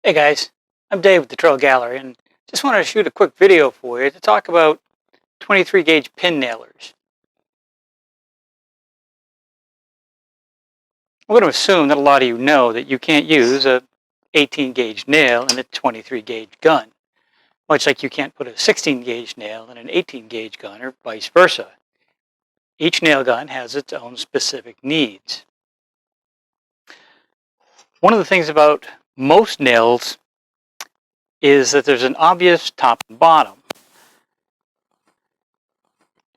Hey guys, I'm Dave with the Trull Gallery and just wanted to shoot a quick video for you to talk about 23 gauge pin nailers. I'm going to assume that a lot of you know that you can't use a 18 gauge nail in a 23 gauge gun, much like you can't put a 16 gauge nail in an 18 gauge gun or vice versa. Each nail gun has its own specific needs. One of the things about most nails is that there's an obvious top and bottom.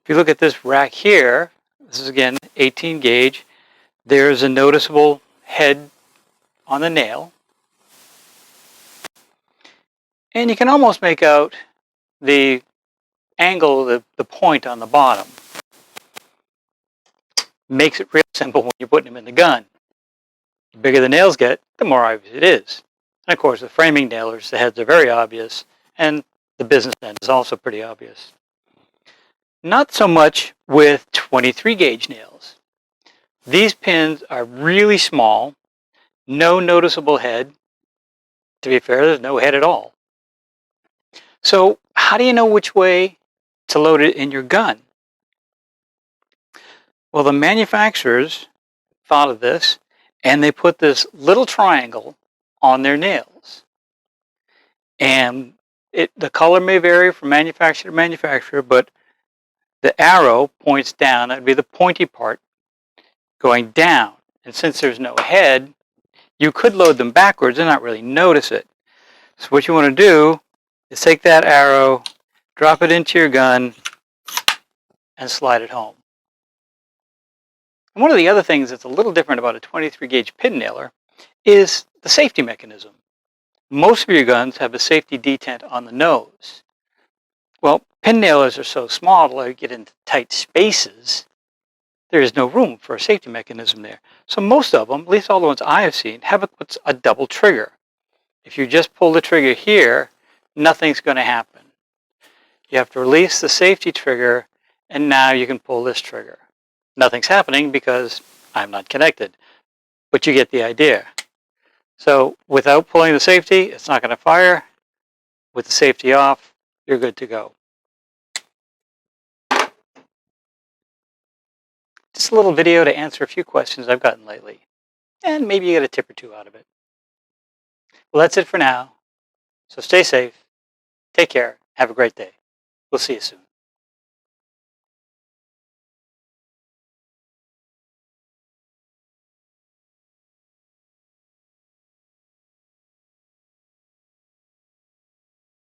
If you look at this rack here, this is again 18 gauge, there's a noticeable head on the nail. And you can almost make out the angle, the point on the bottom. Makes it real simple when you're putting them in the gun. The bigger the nails get, the more obvious it is. And of course, with framing nailers, the heads are very obvious, and the business end is also pretty obvious. Not so much with 23 gauge nails. These pins are really small, no noticeable head. To be fair, there's no head at all. So how do you know which way to load it in your gun? Well, the manufacturers thought of this, and they put this little triangle on their nails. And the color may vary from manufacturer to manufacturer, but the arrow points down. That would be the pointy part going down. And since there's no head, you could load them backwards and not really notice it. So what you want to do is take that arrow, drop it into your gun, and slide it home. And one of the other things that's a little different about a 23 gauge pin nailer is the safety mechanism. Most of your guns have a safety detent on the nose. Well, pin nailers are so small to let you get into tight spaces, there is no room for a safety mechanism there. So most of them, at least all the ones I have seen, have what's a double trigger. If you just pull the trigger here, nothing's going to happen. You have to release the safety trigger, and now you can pull this trigger. Nothing's happening because I'm not connected, but you get the idea. So without pulling the safety, it's not going to fire. With the safety off, you're good to go. Just a little video to answer a few questions I've gotten lately, and maybe you get a tip or two out of it. Well, that's it for now. So stay safe, take care, have a great day. We'll see you soon.